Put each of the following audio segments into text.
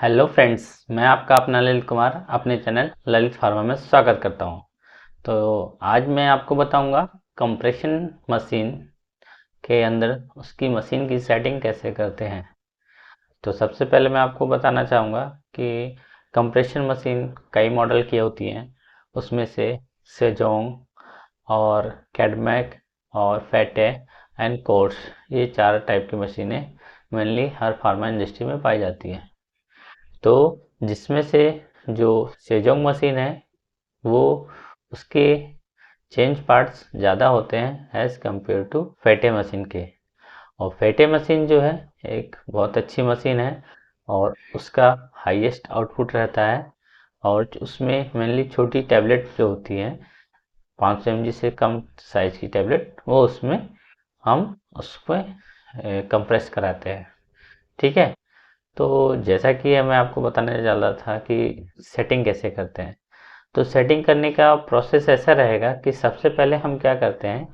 Hello friends, मैं आपका अपना ललित कुमार अपने चैनल ललित फार्मा में स्वागत करता हूं। तो आज मैं आपको बताऊंगा कंप्रेशन मशीन के अंदर उसकी मशीन की सेटिंग कैसे करते हैं। तो सबसे पहले मैं आपको बताना चाहूँगा कि कंप्रेशन मशीन कई मॉडल की होती हैं। उसमें से सेजोंग और कैडमैक और फैटे एंड कोर्स, ये 4 टाइप की मशीनें मेनली हर फार्मा इंडस्ट्री में पाई जाती हैं। तो जिसमें से जो सेजोंग मशीन है वो उसके चेंज पार्ट्स ज़्यादा होते हैं एज़ कम्पेयर टू फेटे मशीन के। और फेटे मशीन जो है एक बहुत अच्छी मशीन है और उसका हाईएस्ट आउटपुट रहता है। और उसमें मेनली छोटी टैबलेट जो होती हैं 500 mg से कम साइज की टैबलेट, वो उसमें हम उसमें कंप्रेस कराते हैं। ठीक है। तो जैसा कि मैं आपको बताने जा रहा था कि सेटिंग कैसे करते हैं। तो सेटिंग करने का प्रोसेस ऐसा रहेगा कि सबसे पहले हम क्या करते हैं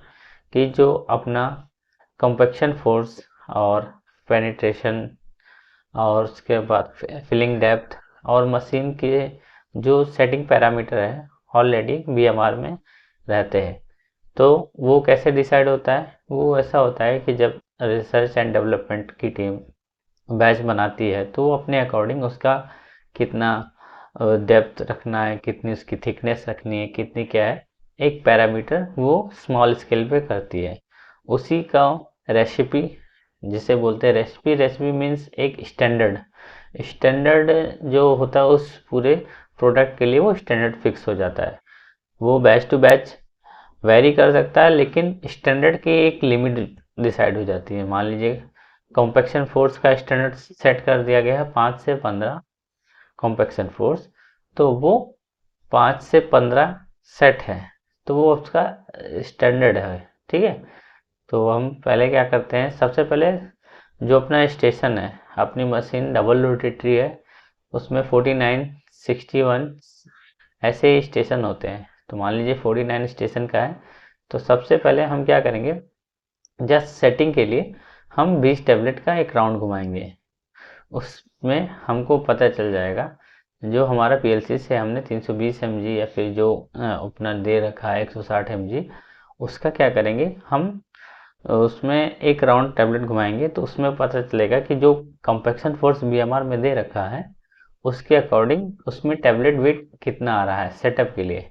कि जो अपना कंपैक्शन फोर्स और पेनिट्रेशन और उसके बाद फिलिंग डेप्थ और मशीन के जो सेटिंग पैरामीटर है ऑलरेडी बीएमआर में रहते हैं। तो वो कैसे डिसाइड होता है, वो ऐसा होता है कि जब रिसर्च एंड डेवलपमेंट की टीम बैच बनाती है तो वो अपने अकॉर्डिंग उसका कितना डेप्थ रखना है, कितनी उसकी थिकनेस रखनी है, कितनी क्या है, एक पैरामीटर वो स्मॉल स्केल पे करती है। उसी का रेसिपी जिसे बोलते हैं रेसिपी। रेसिपी मीन्स एक स्टैंडर्ड स्टैंडर्ड जो होता है उस पूरे प्रोडक्ट के लिए वो स्टैंडर्ड फिक्स हो जाता है। वो बैच टू बैच वेरी कर सकता है, लेकिन स्टैंडर्ड की एक लिमिट डिसाइड हो जाती है। मान लीजिए कॉम्पैक्शन फोर्स का स्टैंडर्ड सेट कर दिया गया है 5 से 15 कॉम्पैक्शन फोर्स, तो वो 5 से 15 सेट है, तो वो उसका स्टैंडर्ड है। ठीक है। तो हम पहले क्या करते हैं, सबसे पहले जो अपना स्टेशन है, अपनी मशीन डबल रोटेटरी है, उसमें 49 61 ऐसे स्टेशन होते हैं। तो मान लीजिए 49 स्टेशन का है, तो सबसे पहले हम क्या करेंगे, जस्ट सेटिंग के लिए हम 20 टैबलेट का एक राउंड घुमाएंगे। उसमें हमको पता चल जाएगा जो हमारा पीएलसी से हमने 320 mg या फिर जो अपना दे रखा है 160 mg, उसका क्या करेंगे हम, उसमें एक राउंड टैबलेट घुमाएंगे तो उसमें पता चलेगा कि जो कंपैक्शन फोर्स बीएमआर में दे रखा है उसके अकॉर्डिंग उसमें टैबलेट वेट कितना आ रहा है सेटअप के लिए।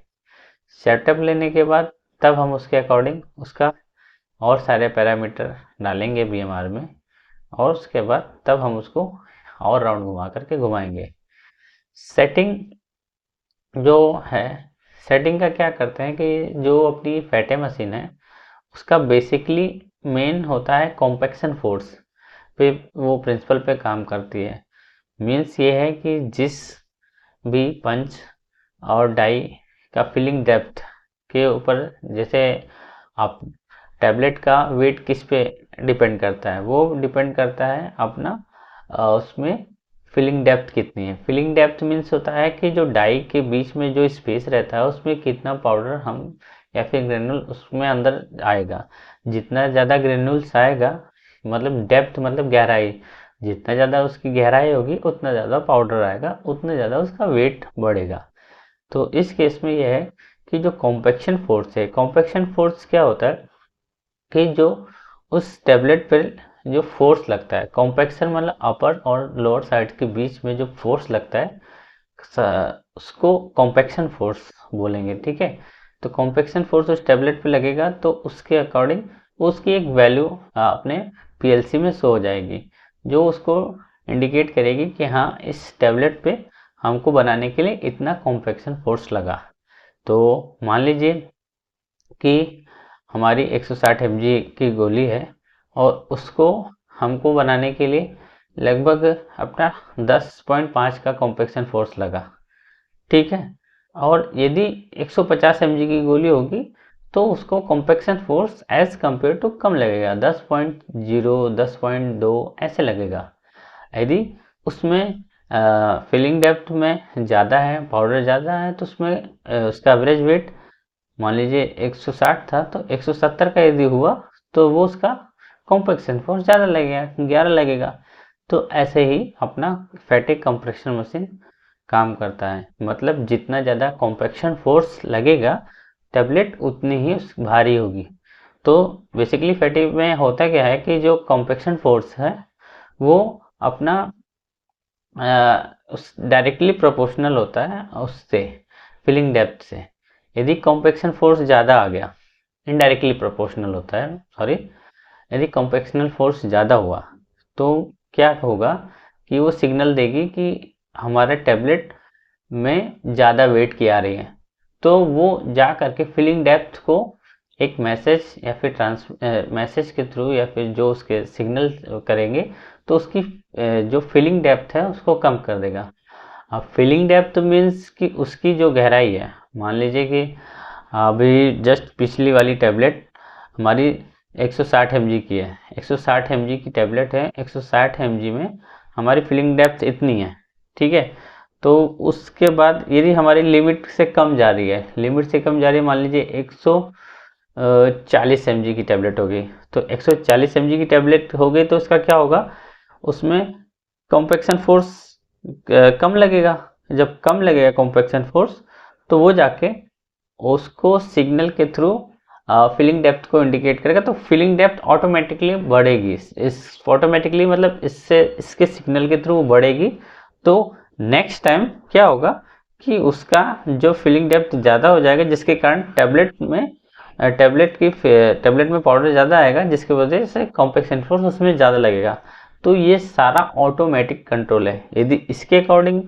सेटअप लेने के बाद तब हम उसके अकॉर्डिंग उसका और सारे पैरामीटर डालेंगे बीएमआर में, और उसके बाद तब हम उसको और राउंड घुमा करके घुमाएंगे। सेटिंग जो है, सेटिंग का क्या करते हैं कि जो अपनी फैटे मशीन है उसका बेसिकली मेन होता है कॉम्पैक्शन फोर्स पे, वो प्रिंसिपल पे काम करती है। मीन्स ये है कि जिस भी पंच और डाई का फिलिंग डेप्थ के ऊपर, जैसे आप टैबलेट का वेट किस पे डिपेंड करता है, वो डिपेंड करता है अपना उसमें फिलिंग डेप्थ कितनी है। फिलिंग डेप्थ मीन्स होता है कि जो डाई के बीच में जो स्पेस रहता है उसमें कितना पाउडर हम या फिर ग्रेनुल उसमें अंदर आएगा। जितना ज़्यादा ग्रेनुल्स आएगा, मतलब डेप्थ मतलब गहराई, जितना ज़्यादा उसकी गहराई होगी उतना ज़्यादा पाउडर आएगा, उतना ज़्यादा उसका वेट बढ़ेगा। तो इस केस में यह है कि जो कॉम्पैक्शन फोर्स है, कॉम्पैक्शन फोर्स क्या होता है कि जो उस टेबलेट पर जो फोर्स लगता है, कॉम्पैक्शन मतलब अपर और लोअर साइड के बीच में जो फोर्स लगता है उसको कॉम्पैक्शन फोर्स बोलेंगे। ठीक है। तो कॉम्पैक्शन फोर्स उस टेबलेट पे लगेगा तो उसके अकॉर्डिंग उसकी एक वैल्यू अपने पीएलसी में शो हो जाएगी, जो उसको इंडिकेट करेगी कि हाँ इस टेबलेट पे हमको बनाने के लिए इतना कॉम्पैक्शन फोर्स लगा। तो मान लीजिए कि हमारी 160 mg की गोली है और उसको हमको बनाने के लिए लगभग अपना 10.5 का कॉम्पैक्शन फोर्स लगा। ठीक है। और यदि 150 mg की गोली होगी तो उसको compaction force as compare to कम लगेगा, 10.0 10.2 ऐसे लगेगा। यदि उसमें फिलिंग डेप्थ में ज़्यादा है, पाउडर ज़्यादा है, तो उसमें उसका एवरेज वेट मान लीजिए 160 था तो 170 का यदि हुआ तो वो उसका कॉम्पैक्शन फोर्स ज़्यादा लगेगा, 11 लगेगा। तो ऐसे ही अपना फैटिक कंप्रेशन मशीन काम करता है। मतलब जितना ज़्यादा कॉम्पैक्शन फोर्स लगेगा टैबलेट उतनी ही भारी होगी। तो बेसिकली फैटिक में होता क्या है कि जो कॉम्पैक्शन फोर्स है वो अपना उस डायरेक्टली प्रोपोर्शनल होता है उससे, फिलिंग डेप्थ से। यदि कॉम्पैक्शन फोर्स ज़्यादा आ गया, इनडायरेक्टली प्रोपोर्शनल होता है, सॉरी, यदि कॉम्पैक्शनल फोर्स ज़्यादा हुआ तो क्या होगा कि वो सिग्नल देगी कि हमारा टैबलेट में ज़्यादा वेट की आ रही है। तो वो जा करके फिलिंग डेप्थ को एक मैसेज या फिर मैसेज के थ्रू या फिर जो उसके सिग्नल करेंगे तो उसकी जो फिलिंग डेप्थ है उसको कम कर देगा। अब फिलिंग डेप्थ मीन्स कि उसकी जो गहराई है, मान लीजिए कि अभी जस्ट पिछली वाली टैबलेट हमारी 160 mg की है, 160 mg की टैबलेट है, 160 mg में हमारी फिलिंग डेप्थ इतनी है, ठीक है। तो उसके बाद यदि हमारी लिमिट से कम जा रही है, लिमिट से कम जा रही है, मान लीजिए 140 mg की टैबलेट होगी, तो 140 mg की टैबलेट हो गई तो उसका क्या होगा, उसमें कॉम्पैक्शन फोर्स कम लगेगा। जब कम लगेगा कॉम्पैक्शन फोर्स तो वो जाके उसको सिग्नल के थ्रू फिलिंग डेप्थ को इंडिकेट करेगा, तो फिलिंग डेप्थ ऑटोमेटिकली बढ़ेगी। इस ऑटोमेटिकली मतलब इससे इसके सिग्नल के थ्रू बढ़ेगी। तो नेक्स्ट टाइम क्या होगा कि उसका जो फिलिंग डेप्थ ज़्यादा हो जाएगा, जिसके कारण टैबलेट में पाउडर ज़्यादा आएगा, जिसकी वजह से कॉम्पैक्शन फोर्स उसमें ज़्यादा लगेगा। तो ये सारा ऑटोमेटिक कंट्रोल है। यदि इसके अकॉर्डिंग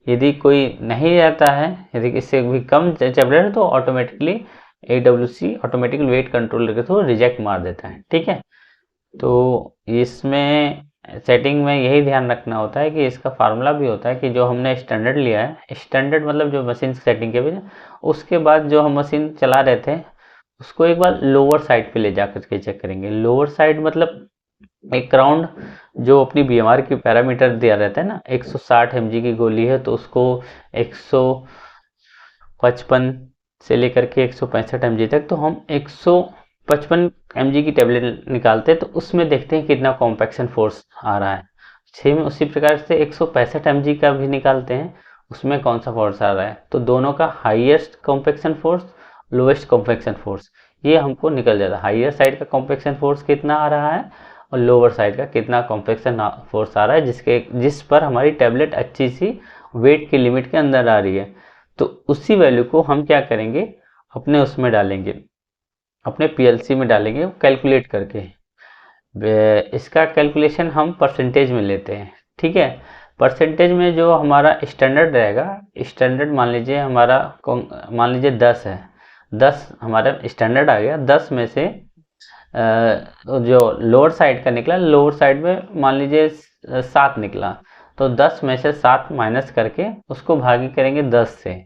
यदि कोई नहीं रहता है, यदि इससे भी कम टैबलेट है, तो automatically AWC automatic weight controller के थ्रू रिजेक्ट मार देता है, ठीक है। तो इसमें सेटिंग में यही ध्यान रखना होता है कि इसका फार्मूला भी होता है कि जो हमने स्टैंडर्ड लिया है, स्टैंडर्ड मतलब जो मशीन सेटिंग के भी, उसके बाद जो हम मशीन चला रहे थे उसको एक बार लोअर साइड पे ले जाकर के चेक करेंगे। लोअर साइड मतलब एक राउंड जो अपनी BMR की पैरामीटर दिया रहता है ना, 160 mg की गोली है तो उसको 155 से लेकर के 165 mg तक, तो हम 155 mg की टेबलेट निकालते हैं तो उसमें देखते हैं कितना कॉम्पैक्शन फोर्स आ रहा है। सेम उसी प्रकार से 165 mg का भी निकालते हैं, उसमें कौन सा फोर्स आ रहा है। तो दोनों का highest compaction force, lowest compaction force, ये हमको निकल जाता है। हाईयर साइड का कॉम्पैक्शन फोर्स कितना आ रहा है और लोअर साइड का कितना कॉम्पैक्शन फोर्स आ रहा है, जिस पर हमारी टैबलेट अच्छी सी वेट की लिमिट के अंदर आ रही है। तो उसी वैल्यू को हम क्या करेंगे, अपने उसमें डालेंगे, अपने PLC में डालेंगे कैलकुलेट करके। इसका कैलकुलेशन हम परसेंटेज में लेते हैं, ठीक है। परसेंटेज में जो हमारा स्टैंडर्ड रहेगा, स्टैंडर्ड मान लीजिए हमारा, मान लीजिए 10 है, 10 हमारा स्टैंडर्ड आ गया। 10 में से जो लोअर साइड का निकला, लोअर साइड में मान लीजिए 7 निकला, तो 10 में से 7 माइनस करके उसको भागी करेंगे 10 से,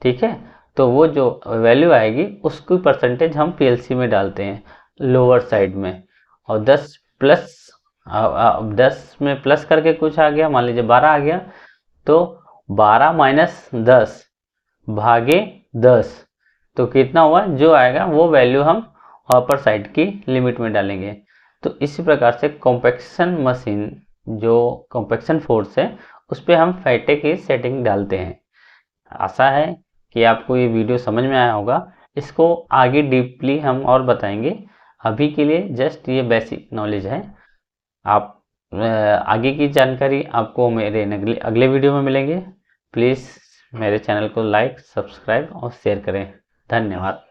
ठीक है। तो वो जो वैल्यू आएगी उसकी परसेंटेज हम PLC में डालते हैं लोअर साइड में। और 10 प्लस, अब 10 में प्लस करके कुछ आ गया, मान लीजिए 12 आ गया, तो 12 माइनस 10 भागे 10, तो कितना हुआ, जो आएगा वो वैल्यू हम अपर साइड की लिमिट में डालेंगे। तो इसी प्रकार से कॉम्पैक्शन मशीन, जो कॉम्पैक्शन फोर्स है, उस पर हम फैटे की सेटिंग डालते हैं। आशा है कि आपको ये वीडियो समझ में आया होगा। इसको आगे डीपली हम और बताएंगे। अभी के लिए जस्ट ये बेसिक नॉलेज है। आप आगे की जानकारी आपको मेरे अगले वीडियो में मिलेंगे। प्लीज़ मेरे चैनल को लाइक, सब्सक्राइब और शेयर करें। धन्यवाद।